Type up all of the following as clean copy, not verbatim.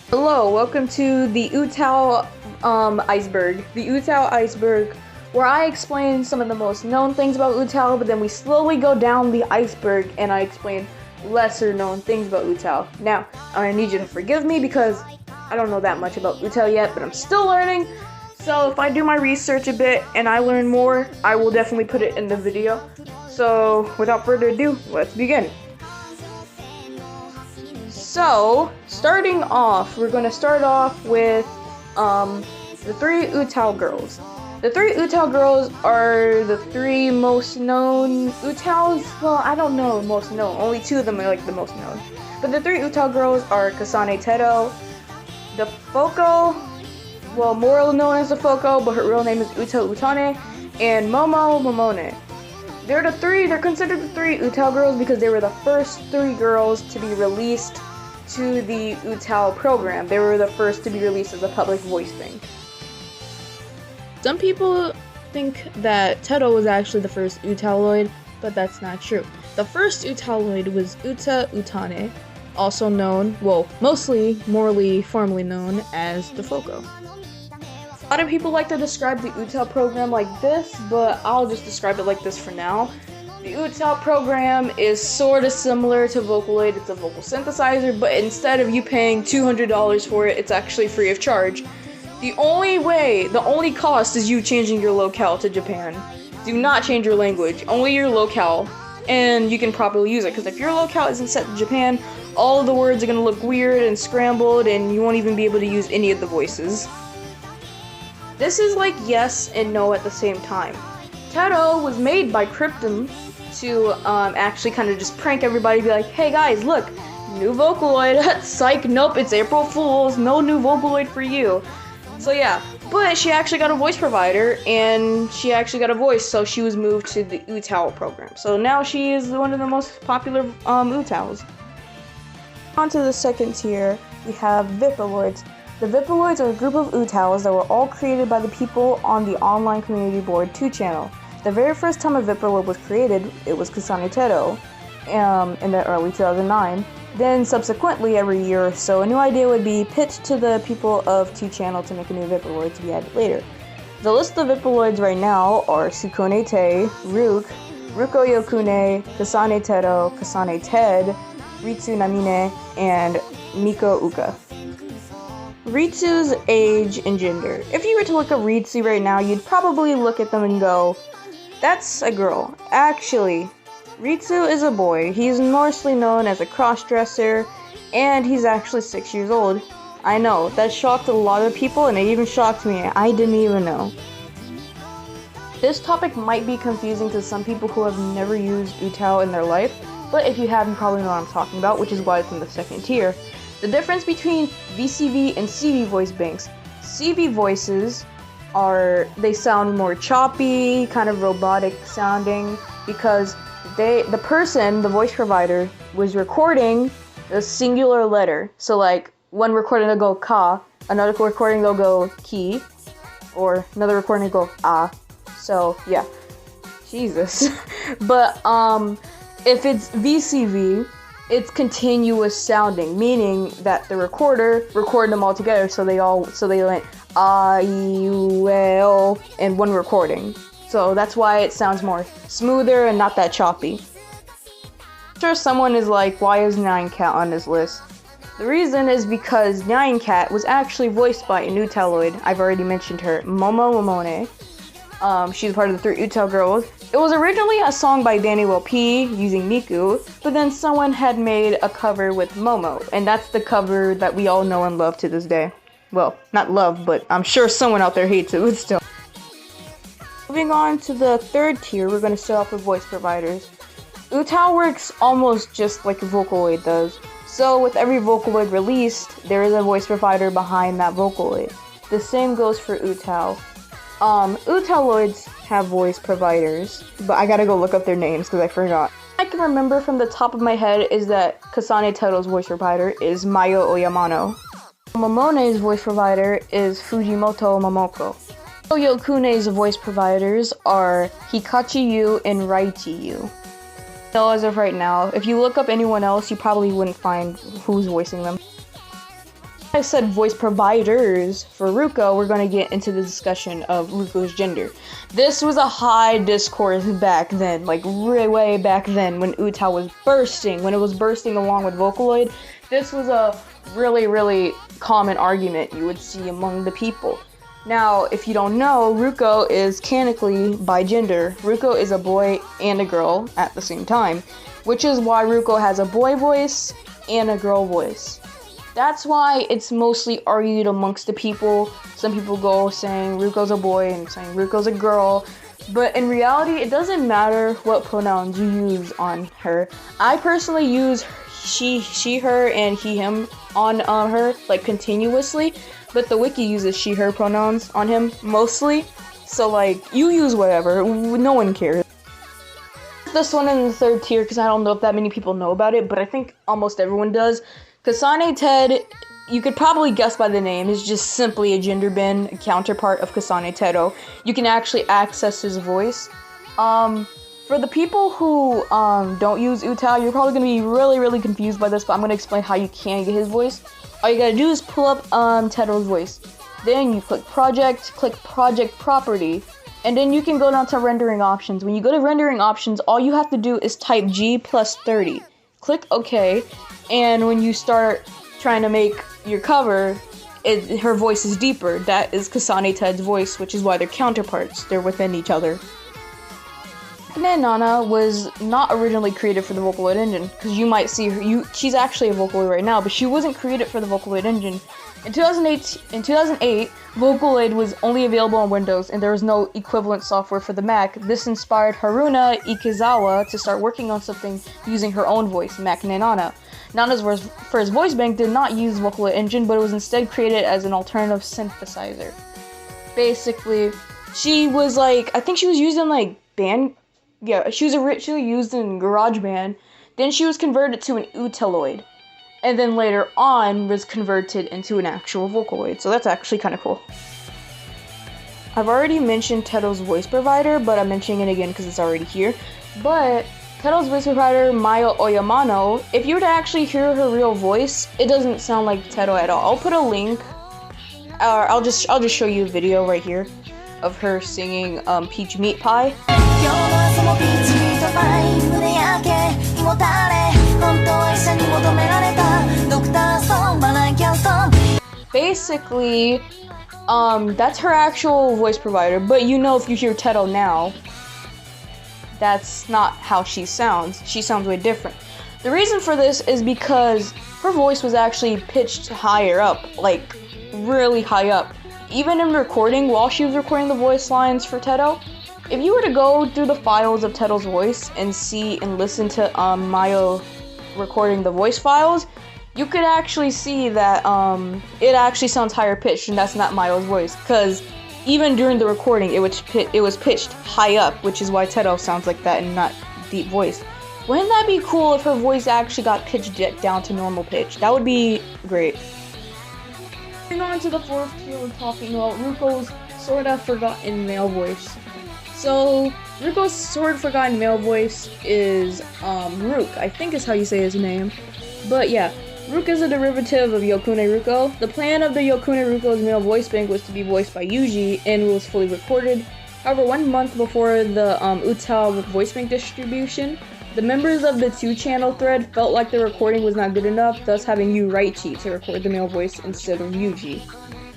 Hello, welcome to the UTAU Iceberg. The UTAU Iceberg, where I explain some of the most known things about UTAU, but then we slowly go down the iceberg and I explain lesser known things about UTAU. Now, I need you to forgive me because I don't know that much about UTAU yet, but I'm still learning. So if I do my research a bit and I learn more, I will definitely put it in the video. So without further ado, let's begin. So, starting off, we're going to start off with the three UTAU girls. The three UTAU girls are the three most known UTAUs. Well, I don't know most known. Only two of them are like the most known. But the three UTAU girls are Kasane Tedo, the Foko, well, more known as the Foko, but her real name is UTAU Utane, and Momo Momone. They're considered the three UTAU girls because they were the first three girls to be released to the UTAU program. They were the first to be released as a public voice bank. Some people think that Tedo was actually the first UTAUloid, but that's not true. The first UTAUloid was UTAU Utane, also known, well, mostly morally formally known as the Foko. A lot of people like to describe the UTAU program like this, but I'll just describe it like this for now. The UTAU program is sort of similar to Vocaloid. It's a vocal synthesizer, but instead of you paying $200 for it, it's actually free of charge. The only cost is you changing your locale to Japan. Do not change your language, only your locale, and you can properly use it, because if your locale isn't set to Japan, all of the words are going to look weird and scrambled, and you won't even be able to use any of the voices. This is like yes and no at the same time. Tedo was made by Cryptum to actually kind of just prank everybody, be like, hey guys, look, new Vocaloid, psych, nope, it's April Fool's, no new Vocaloid for you. So yeah, but she actually got a voice provider, and she actually got a voice, so she was moved to the UTAU program. So now she is one of the most popular UTAUs. On to the second tier, we have Vipaloids. The Vipaloids are a group of UTAUs that were all created by the people on the online community board 2channel. The very first time a Vipaloid was created, it was Kasane Tedo in the early 2009. Then subsequently, every year or so, a new idea would be pitched to the people of 2channel to make a new Vipaloid to be added later. The list of Vipaloids right now are Sukune Te, Ruko Yokune, Kasane Tedo, Kasane Ted, Ritsu Namine, and Miko Uka. Ritsu's age and gender. If you were to look at Ritsu right now, you'd probably look at them and go, that's a girl. Actually, Ritsu is a boy. He's mostly known as a cross-dresser, and he's actually 6 years old. I know, that shocked a lot of people, and it even shocked me. I didn't even know. This topic might be confusing to some people who have never used UTAU in their life, but if you have, you probably know what I'm talking about, which is why it's in the second tier. The difference between VCV and CV voice banks. CV voices they sound more choppy, kind of robotic sounding, because the person, the voice provider, was recording a singular letter. So like, one recording they'll go ka, another recording they'll go ki, or another recording they'll go ah. So yeah, Jesus. But if it's VCV, it's continuous sounding, meaning that the recorder recorded them all together, so they went ah, you, well, in one recording. So that's why it sounds more smoother and not that choppy. I'm sure someone is like, why is Nine Cat on this list? The reason is because Nine Cat was actually voiced by a new UTAUloid. I've already mentioned her, Momo Momone. She's part of the three UTAU girls. It was originally a song by Danny Will P using Miku, but then someone had made a cover with Momo, and that's the cover that we all know and love to this day. Well, not love, but I'm sure someone out there hates it, but still. Moving on to the third tier, we're going to start off with voice providers. UTAU works almost just like a Vocaloid does. So with every Vocaloid released, there is a voice provider behind that Vocaloid. The same goes for UTAU. UTAUloids have voice providers, but I gotta go look up their names because I forgot. I can remember from the top of my head is that Kasane Tedo's voice provider is Mayo Oyamano. Momone's voice provider is Fujimoto Momoko. Yokune's voice providers are Hikachi Yu and Raichi Yu. So as of right now, if you look up anyone else, you probably wouldn't find who's voicing them. I said voice providers for Ruko, we're going to get into the discussion of Ruko's gender. This was a high discourse back then, like way back then when UTAU was bursting, when it was bursting along with Vocaloid. This was a really common argument you would see among the people. Now, if you don't know, Ruko is canonically by gender. Ruko is a boy and a girl at the same time, which is why Ruko has a boy voice and a girl voice. That's why it's mostly argued amongst the people. Some people go saying Ruko's a boy and saying Ruko's a girl. But in reality, it doesn't matter what pronouns you use on her. I personally use she, her, and he, him on her, like, continuously. But the wiki uses she, her pronouns on him, mostly. So, like, you use whatever. No one cares. This one in the third tier, because I don't know if that many people know about it, but I think almost everyone does. Kasane Ted, you could probably guess by the name, is just simply a gender bin, a counterpart of Kasane Tedo. You can actually access his voice. For the people who don't use UTAU, you're probably going to be really confused by this, but I'm going to explain how you can get his voice. All you got to do is pull up Tedo's voice. Then you click project property, and then you can go down to rendering options. When you go to rendering options, all you have to do is type G+30. Click OK, and when you start trying to make your cover, her voice is deeper. That is Kasane Ted's voice, which is why they're counterparts. They're within each other. Nana was not originally created for the Vocaloid engine, because you might see her. She's actually a Vocaloid right now, but she wasn't created for the Vocaloid engine. In 2008, Vocaloid was only available on Windows, and there was no equivalent software for the Mac. This inspired Haruna Ikezawa to start working on something using her own voice, Mac Nana. Nana's first voice bank did not use Vocaloid engine, but it was instead created as an alternative synthesizer. Basically, she was like, I think she was used in like she was originally used in GarageBand, then she was converted to an Utiloid, and then later on was converted into an actual Vocaloid, so that's actually kind of cool. I've already mentioned Tedo's voice provider, but I'm mentioning it again because it's already here. But Tedo's voice provider, Maya Oyamano, if you were to actually hear her real voice, it doesn't sound like Tedo at all. I'll put a link, or I'll just show you a video right here of her singing Peach Meat Pie. Basically, that's her actual voice provider, but you know if you hear Tedo now, that's not how she sounds. She sounds way different. The reason for this is because her voice was actually pitched higher up, like really high up. Even in recording, while she was recording the voice lines for Tedo, if you were to go through the files of Tedo's voice and see and listen to Mayo recording the voice files, you could actually see that it actually sounds higher pitched, and that's not Mayo's voice, because even during the recording, it was pitched high up, which is why Tedo sounds like that and not deep voice. Wouldn't that be cool if her voice actually got pitched down to normal pitch? That would be great. Moving on to the fourth tier, we're talking about Ruko's sort of forgotten male voice. So, Ruko's sort of forgotten male voice is Rook, I think is how you say his name. But yeah, Rook is a derivative of Yokune Ruko. The plan of the Yokune Ruko's male voice bank was to be voiced by Yuji and was fully recorded. However, 1 month before the UTAU voice bank distribution, the members of the 2-channel thread felt like the recording was not good enough, thus having Yu Raichi to record the male voice instead of Yuji.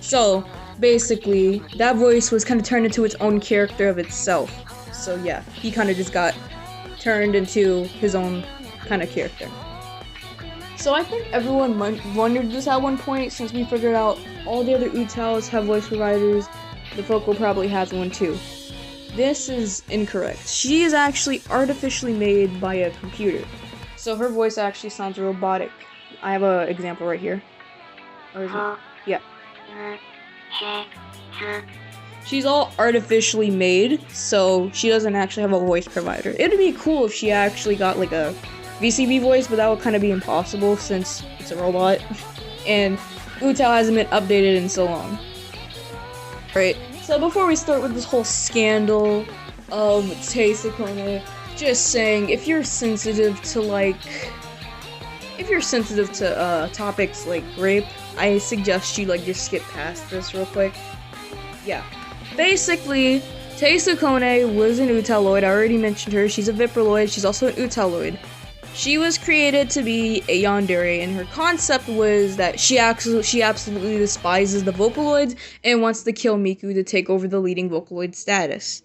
So, basically, that voice was kind of turned into its own character of itself. So yeah, he kind of just got turned into his own kind of character. So I think everyone wondered this at one point, since we figured out all the other UTAUs have voice providers, the Focal probably has one too. This is incorrect. She is actually artificially made by a computer. So her voice actually sounds robotic. I have an example right here. Or is it? Yeah. She's all artificially made, so she doesn't actually have a voice provider. It'd be cool if she actually got like a VCB voice, but that would kind of be impossible since it's a robot. And UTAU hasn't been updated in so long. Right. So before we start with this whole scandal of Tasekone, just saying, if you're sensitive to topics like rape, I suggest you like just skip past this real quick. Yeah. Basically, Tei Sukone was an Utaloid. I already mentioned her. She's a Vipraloid. She's also an Utaloid. She was created to be a yandere, and her concept was that she absolutely despises the Vocaloids and wants to kill Miku to take over the leading Vocaloid status.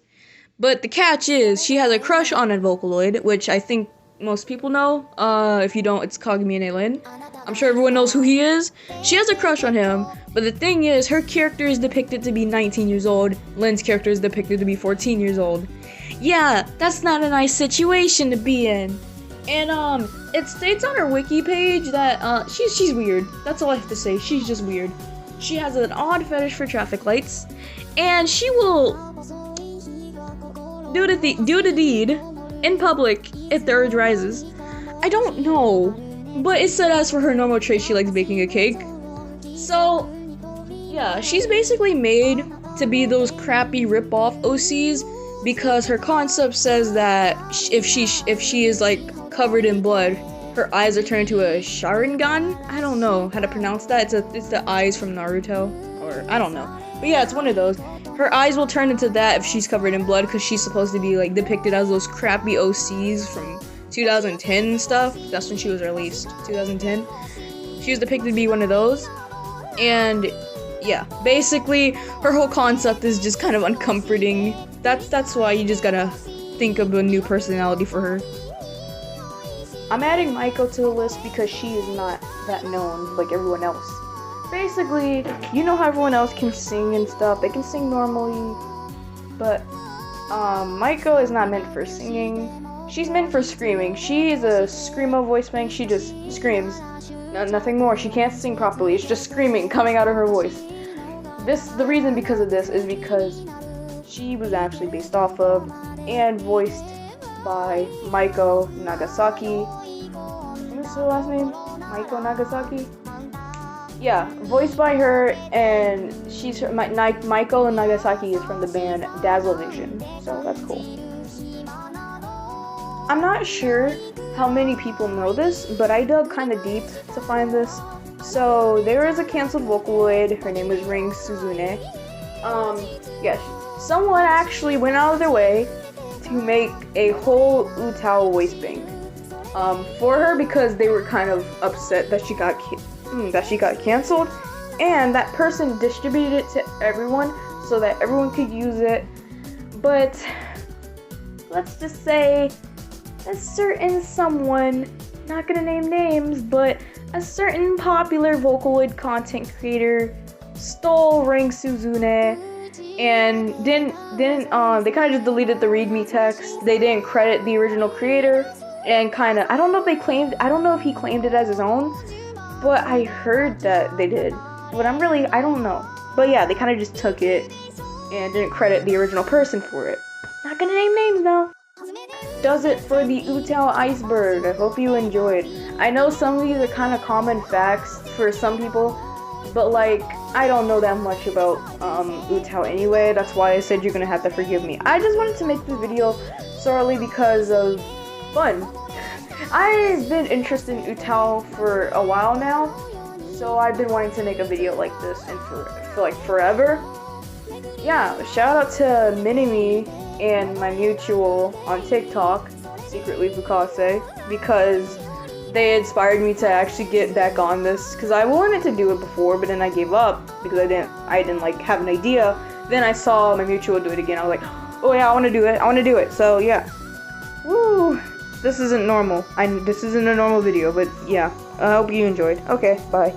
But the catch is, she has a crush on a Vocaloid, which I think most people know. If you don't, it's Kagami Lin. I'm sure everyone knows who he is. She has a crush on him, but the thing is, her character is depicted to be 19 years old. Lin's character is depicted to be 14 years old. Yeah, that's not a nice situation to be in. And it states on her wiki page that she's weird. That's all I have to say. She's just weird. She has an odd fetish for traffic lights, and she will do the deed in public if the urge rises. I don't know, but it said as for her normal trait, she likes baking a cake. So yeah, she's basically made to be those crappy rip-off OCs because her concept says that if she is like covered in blood, her eyes are turned to a Sharingan. I don't know how to pronounce that. It's the eyes from Naruto, or I don't know. But yeah, it's one of those. Her eyes will turn into that if she's covered in blood, because she's supposed to be like depicted as those crappy OCs from 2010 and stuff. That's when she was released, 2010. She was depicted to be one of those. And yeah, basically her whole concept is just kind of uncomforting. That's why you just gotta think of a new personality for her. I'm adding Maiko to the list because she is not that known like everyone else. Basically, you know how everyone else can sing and stuff. They can sing normally, but Maiko is not meant for singing. She's meant for screaming. She is a screamo voice bank. She just screams. Nothing more. She can't sing properly. It's just screaming coming out of her voice. The reason because of this is because she was actually based off of and voiced by Maiko Nagasaki. What's her last name? Maiko Nagasaki? Yeah, voiced by her, and Maiko Nagasaki is from the band Dazzle Vision, so that's cool. I'm not sure how many people know this, but I dug kind of deep to find this. So there is a canceled Vocaloid. Her name was Ring Suzune. Yeah, someone actually went out of their way to make a whole UTAU voice bank for her because they were kind of upset that she got canceled, and that person distributed it to everyone so that everyone could use it. But let's just say a certain someone, not gonna name names, but a certain popular Vocaloid content creator stole Ring Suzune and didn't they kind of just deleted the readme text. They didn't credit the original creator, and kind of I don't know if he claimed it as his own, but I heard that they did. But I don't know. But yeah, they kind of just took it and didn't credit the original person for it. Not gonna name names though. Does it for the UTAU Iceberg. I hope you enjoyed. I know some of these are kind of common facts for some people, but like I don't know that much about UTAU anyway. That's why I said you're gonna have to forgive me. I just wanted to make this video solely because of fun. I've been interested in UTAU for a while now, so I've been wanting to make a video like this and for like forever. Yeah, shout out to Minimi and my mutual on TikTok, secretly Bukase, because they inspired me to actually get back on this, because I wanted to do it before, but then I gave up because I didn't like have an idea. Then I saw my mutual do it again. I was like, oh yeah, I want to do it. So yeah, woo. This isn't normal. This isn't a normal video, but yeah, I hope you enjoyed. Okay, bye.